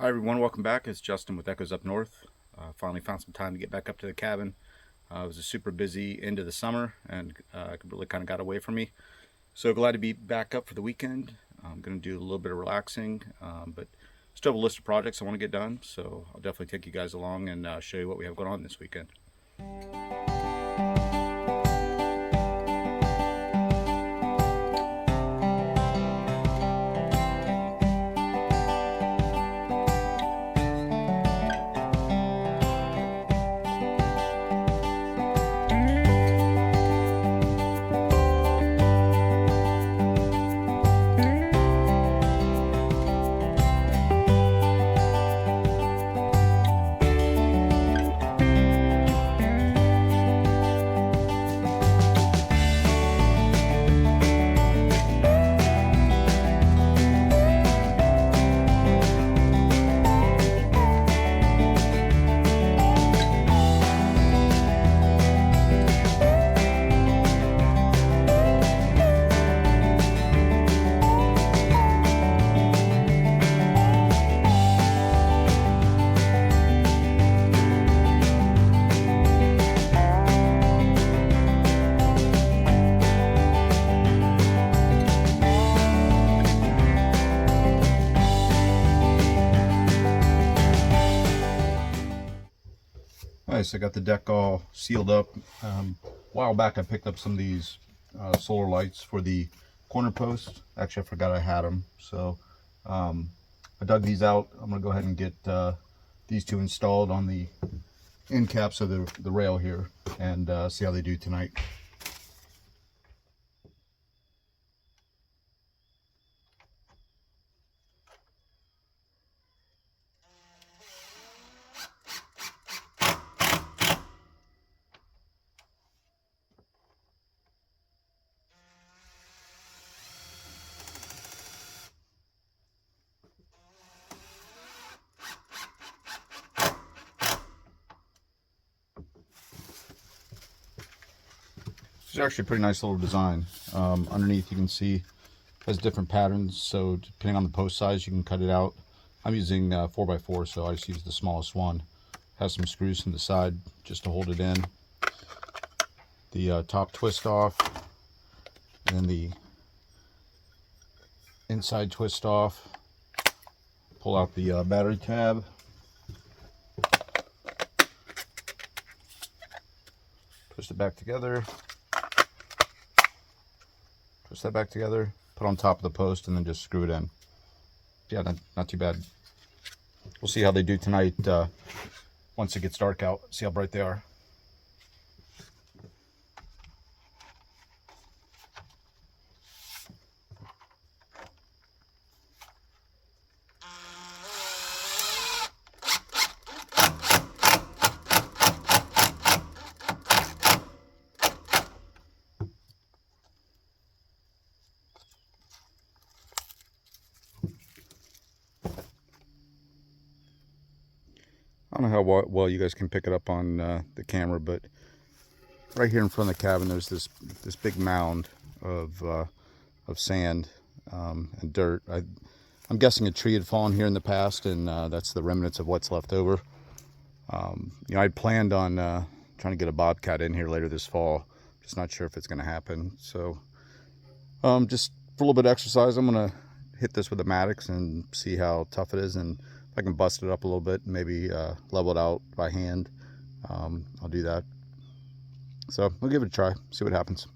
Hi everyone, welcome back. It's Justin with Echoes Up North. Finally found some time to get back up to the cabin. It was a super busy end of the summer and really kind of got away from me. So glad to be back up for the weekend. I'm going to do a little bit of relaxing, but still have a list of projects I want to get done. So I'll definitely take you guys along and show you what we have going on this weekend. Alright, so I got the deck all sealed up. A while back I picked up some of these solar lights for the corner post. Actually, I forgot I had them. So I dug these out. I'm going to go ahead and get these two installed on the end caps of the rail here and see how they do tonight. It's actually a pretty nice little design. Underneath you can see has different patterns, so depending on the post size you can cut it out. I'm using 4x4, so I just use the smallest one. Has some screws from the side just to hold it in. The top twist off, and then the inside twist off. Pull out the battery tab. Twist it back together. Twist that back together, put on top of the post, and then just screw it in. Yeah, not too bad. We'll see how they do tonight once it gets dark out, see how bright they are. I don't know how well you guys can pick it up on the camera, but right here in front of the cabin there's this big mound of sand and dirt. I'm guessing a tree had fallen here in the past, and that's the remnants of what's left over. You know, I'd planned on trying to get a bobcat in here later this fall. Just not sure if it's going to happen. So just for a little bit of exercise, I'm going to hit this with a Maddox and see how tough it is, and if I can bust it up a little bit, maybe level it out by hand, I'll do that. So we'll give it a try, see what happens.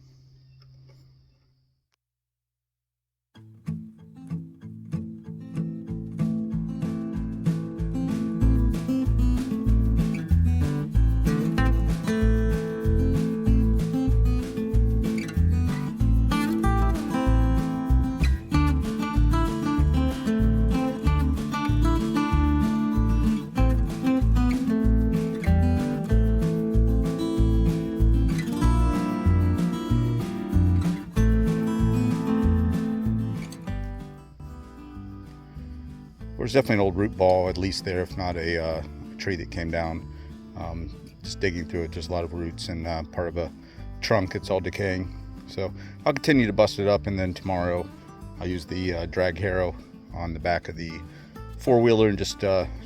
There's definitely an old root ball at least there, if not a tree that came down. Just digging through it, just a lot of roots and part of a trunk. It's all decaying. So I'll continue to bust it up, and then tomorrow I'll use the drag harrow on the back of the four-wheeler and just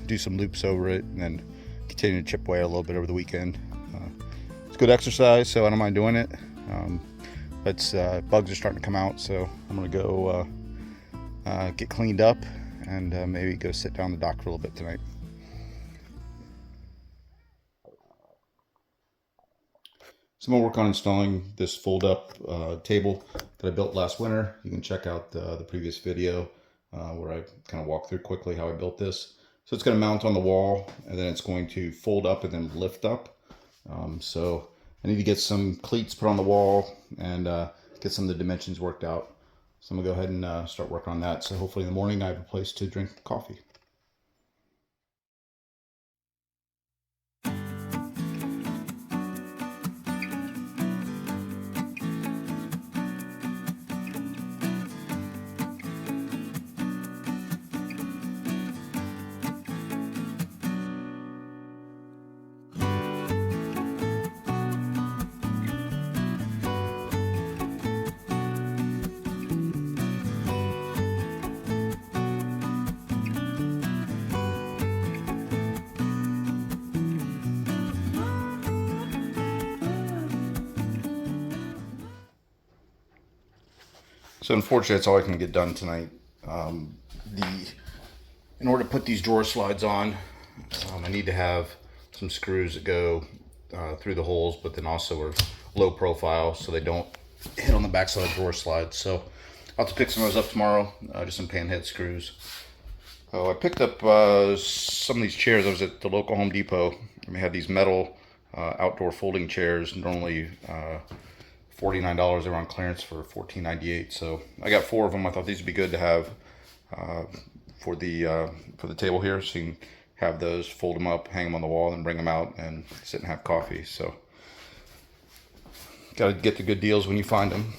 do some loops over it, and then continue to chip away a little bit over the weekend. It's good exercise, so I don't mind doing it. But bugs are starting to come out, so I'm gonna go get cleaned up and maybe go sit down the dock for a little bit tonight. Some more work on installing this fold-up table that I built last winter. You can check out the previous video where I kind of walk through quickly how I built this. So it's going to mount on the wall, and then it's going to fold up and then lift up. So I need to get some cleats put on the wall and get some of the dimensions worked out. So I'm going to go ahead and start working on that. So hopefully in the morning I have a place to drink coffee. So unfortunately, that's all I can get done tonight. In order to put these drawer slides on, I need to have some screws that go through the holes, but then also are low profile so they don't hit on the backside of the drawer slides. So I'll have to pick some of those up tomorrow, just some panhead screws. I picked up some of these chairs. I was at the local Home Depot, and they had these metal outdoor folding chairs, normally $49. They were on clearance for $14.98. So I got 4 of them. I thought these would be good to have for the table here, so you can have those, fold them up, hang them on the wall, and bring them out and sit and have coffee. So got to get the good deals when you find them.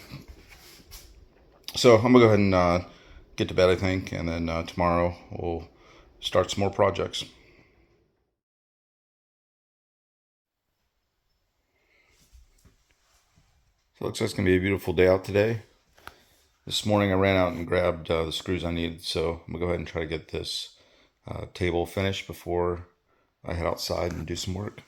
So I'm gonna go ahead and get to bed, I think, and then tomorrow we'll start some more projects. So it looks like it's gonna be a beautiful day out today. This morning I ran out and grabbed the screws I needed, so I'm gonna go ahead and try to get this table finished before I head outside and do some work.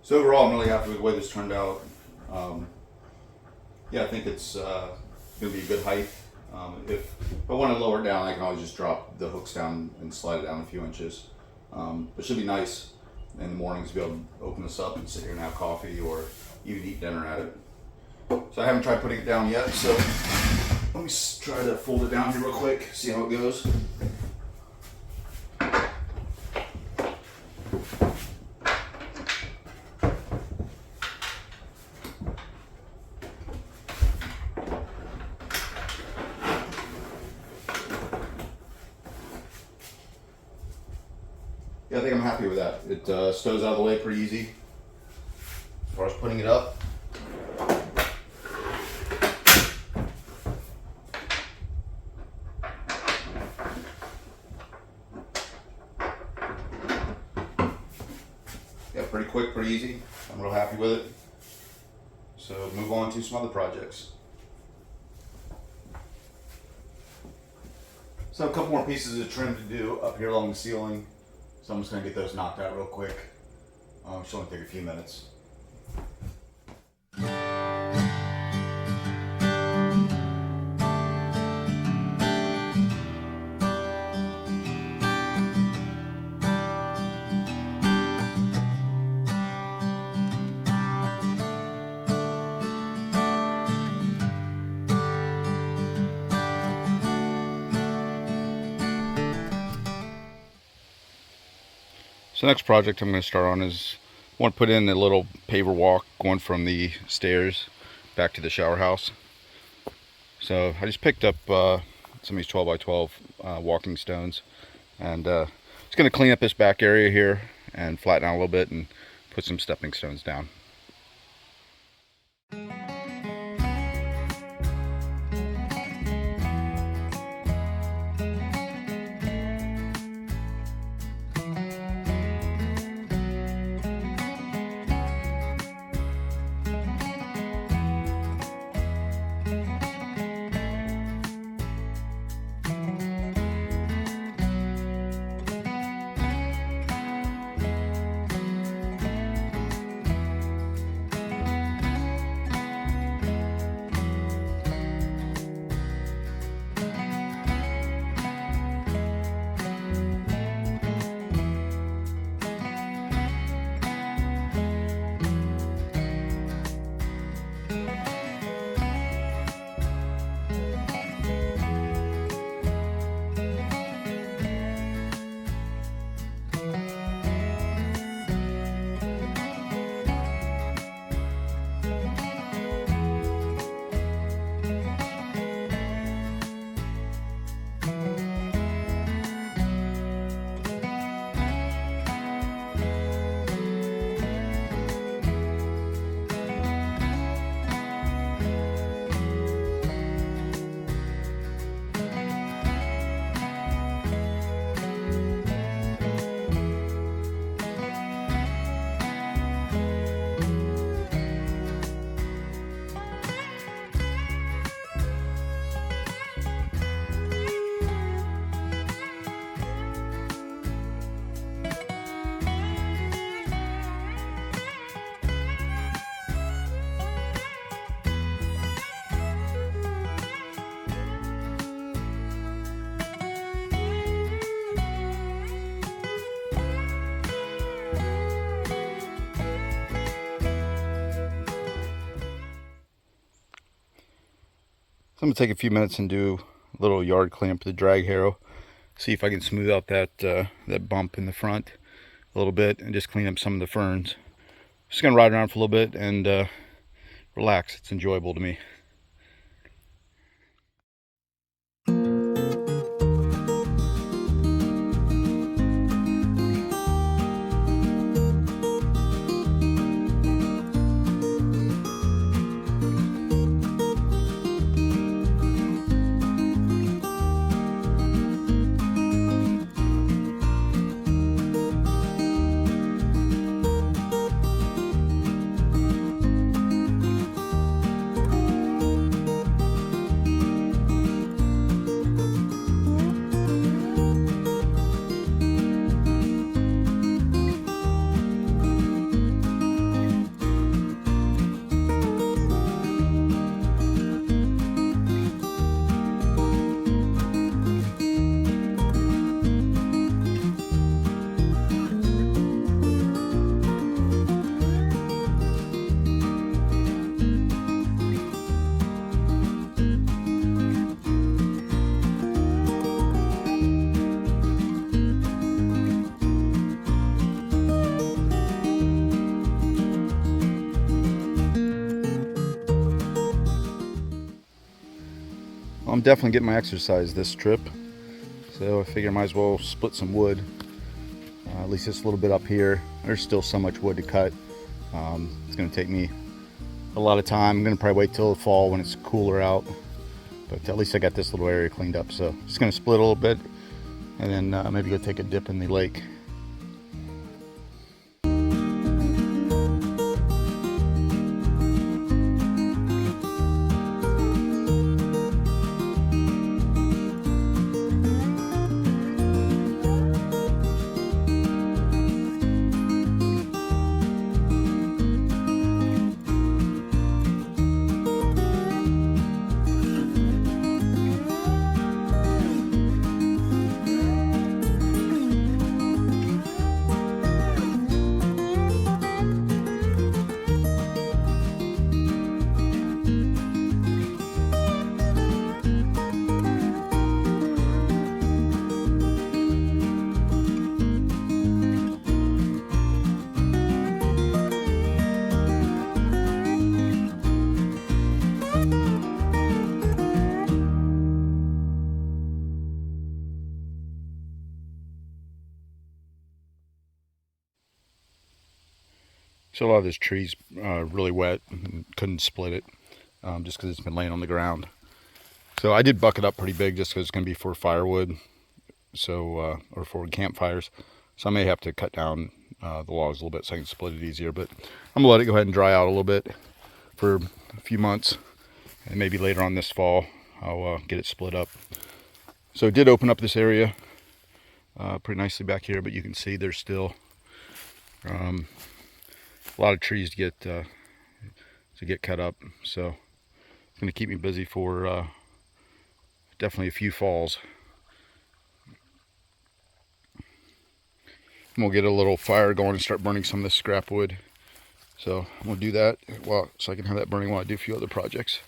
So overall, I'm really happy with the way this turned out. Yeah, I think it's going to be a good height. If I want to lower it down, I can always just drop the hooks down and slide it down a few inches. But it should be nice in the mornings to be able to open this up and sit here and have coffee or even eat dinner at it. So I haven't tried putting it down yet, so let me try to fold it down here real quick, see how it goes. Yeah, I think I'm happy with that. It stows out of the way pretty easy as far as putting it up. Yeah, pretty quick, pretty easy. I'm real happy with it. So move on to some other projects. So I have a couple more pieces of trim to do up here along the ceiling. So I'm just going to get those knocked out real quick. Should only take a few minutes. So the next project I'm going to start on is I want to put in a little paver walk going from the stairs back to the shower house. So I just picked up some of these 12 by 12 walking stones, and just going to clean up this back area here and flatten out a little bit and put some stepping stones down. So I'm going to take a few minutes and do a little yard cleanup with the drag harrow. See if I can smooth out that that bump in the front a little bit and just clean up some of the ferns. Just going to ride around for a little bit and relax. It's enjoyable to me. I'm definitely getting my exercise this trip, so I figure I might as well split some wood, at least just a little bit up here. There's still so much wood to cut. It's going to take me a lot of time. I'm going to probably wait till the fall when it's cooler out, but at least I got this little area cleaned up. So just going to split a little bit and then maybe go take a dip in the lake. So a lot of this tree's really wet and couldn't split it just because it's been laying on the ground. So I did buck it up pretty big just because it's going to be for firewood, so or for campfires. So I may have to cut down the logs a little bit so I can split it easier. But I'm gonna let it go ahead and dry out a little bit for a few months, and maybe later on this fall I'll get it split up. So it did open up this area pretty nicely back here, but you can see there's still a lot of trees to get cut up. So it's going to keep me busy for definitely a few falls. And we'll get a little fire going and start burning some of this scrap wood. So I'm going to do that so I can have that burning while I do a few other projects.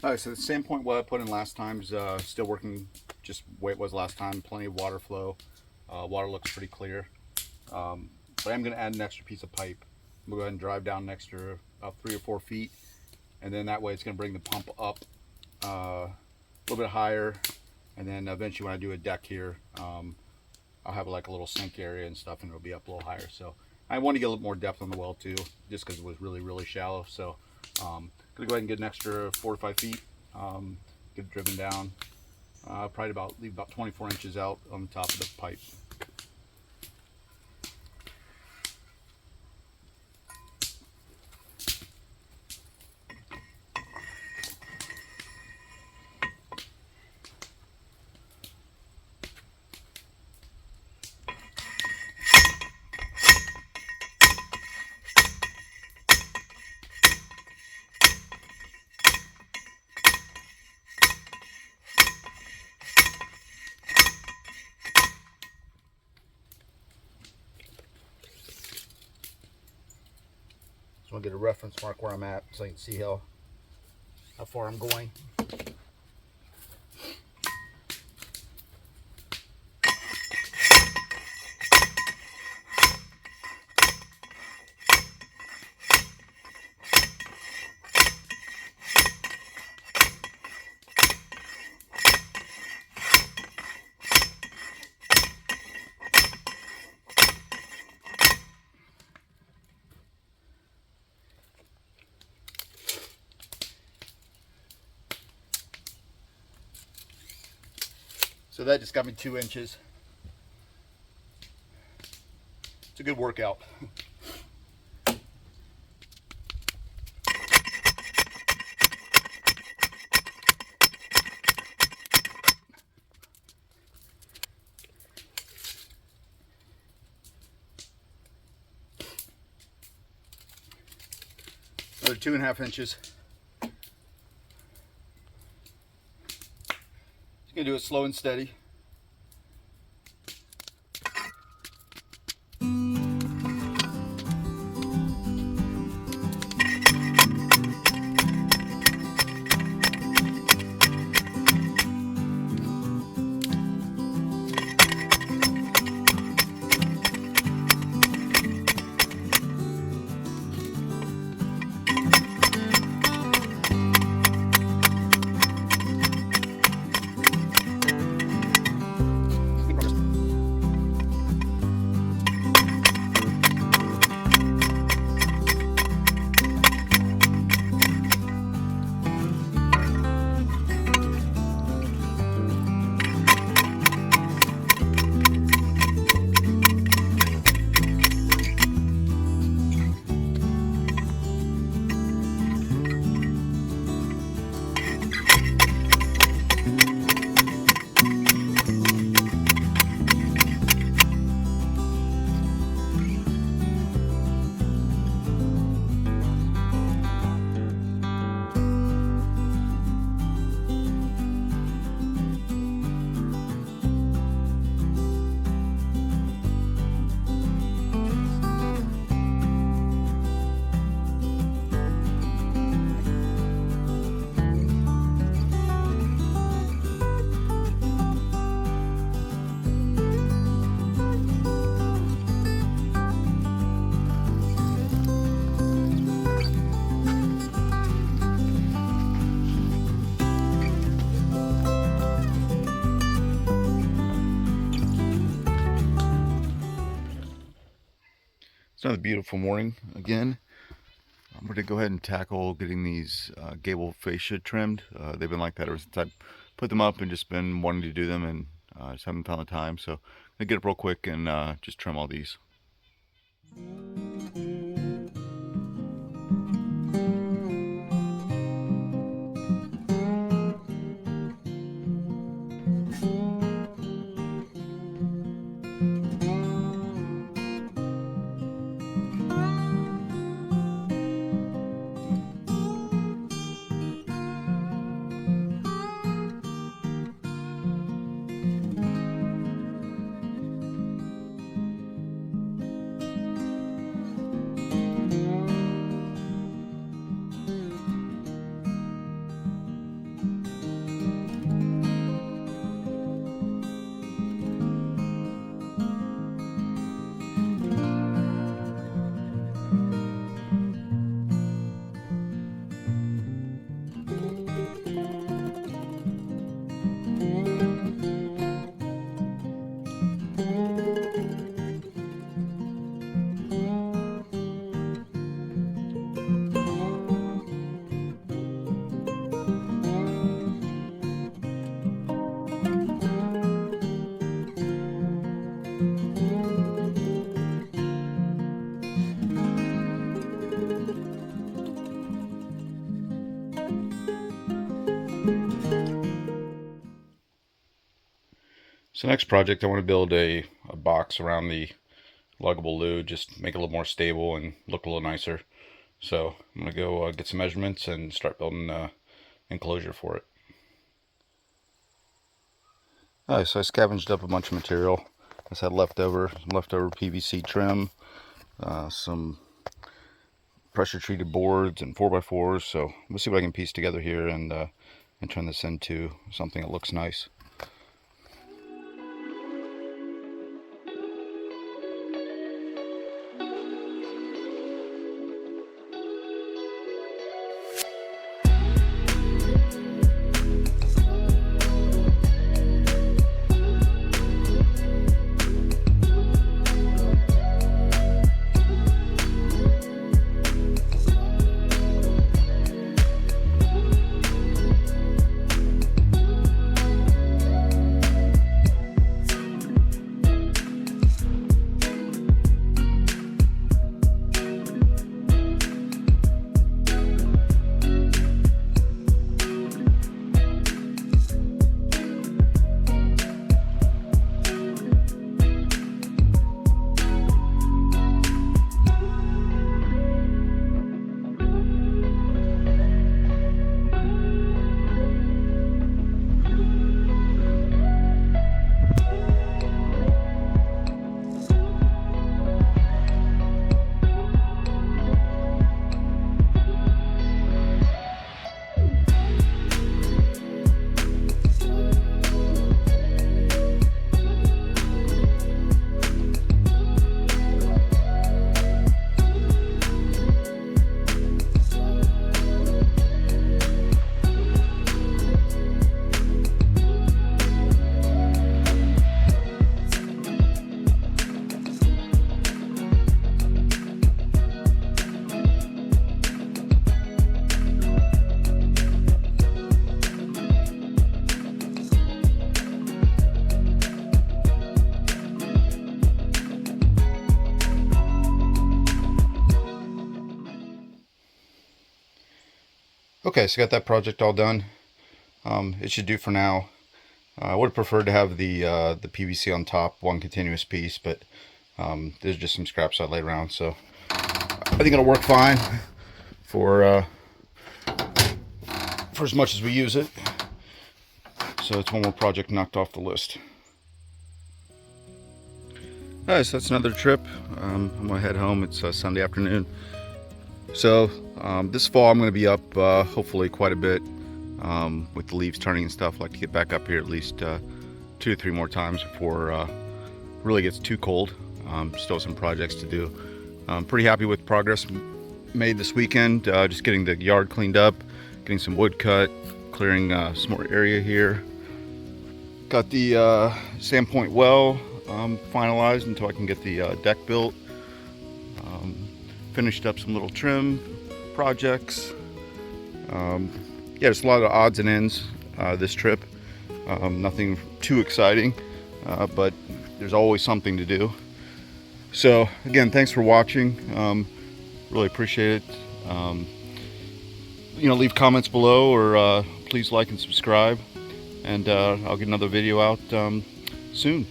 Alright, so the same point what I put in last time's still working just the way it was last time. Plenty of water flow. Water looks pretty clear. But I'm going to add an extra piece of pipe. I'm going to go ahead and drive down an extra about 3 or 4 feet. And then that way it's going to bring the pump up a little bit higher. And then eventually when I do a deck here, I'll have like a little sink area and stuff, and it'll be up a little higher. So I want to get a little more depth on the well too, just because it was really, really shallow. So I'm going to go ahead and get an extra 4 to 5 feet, get it driven down. Probably leave about 24 inches out on the top of the pipe. I'll get a reference mark where I'm at so I can see how far I'm going. So that just got me 2 inches. It's a good workout. Another 2.5 inches. Gonna do it slow and steady. It's another beautiful morning again. I'm going to go ahead and tackle getting these Gable fascia trimmed. They've been like that ever since I put them up and just been wanting to do them, and just haven't found the time. So I'm going to get up real quick and just trim all these. So next project, I want to build a box around the luggable loo, just make it a little more stable and look a little nicer. So I'm going to go get some measurements and start building an enclosure for it. Alright, so I scavenged up a bunch of material. I just had leftover PVC trim, some pressure treated boards and 4x4s. So we'll see what I can piece together here and turn this into something that looks nice. Okay, so got that project all done. It should do for now. I would have preferred to have the PVC on top, one continuous piece, but there's just some scraps I laid around, so I think it'll work fine for as much as we use it. So it's one more project knocked off the list. Alright, so that's another trip. I'm gonna head home. It's Sunday afternoon. So this fall I'm going to be up hopefully quite a bit with the leaves turning and stuff. I'd like to get back up here at least 2 to 3 more times before it really gets too cold. Still some projects to do. I'm pretty happy with progress made this weekend. Just getting the yard cleaned up, getting some wood cut, clearing some more area here. Got the sand point well finalized until I can get the deck built. Finished up some little trim projects. Yeah, there's a lot of odds and ends this trip. Nothing too exciting, but there's always something to do. So again, thanks for watching. Really appreciate it. You know, leave comments below, or please like and subscribe, and I'll get another video out soon.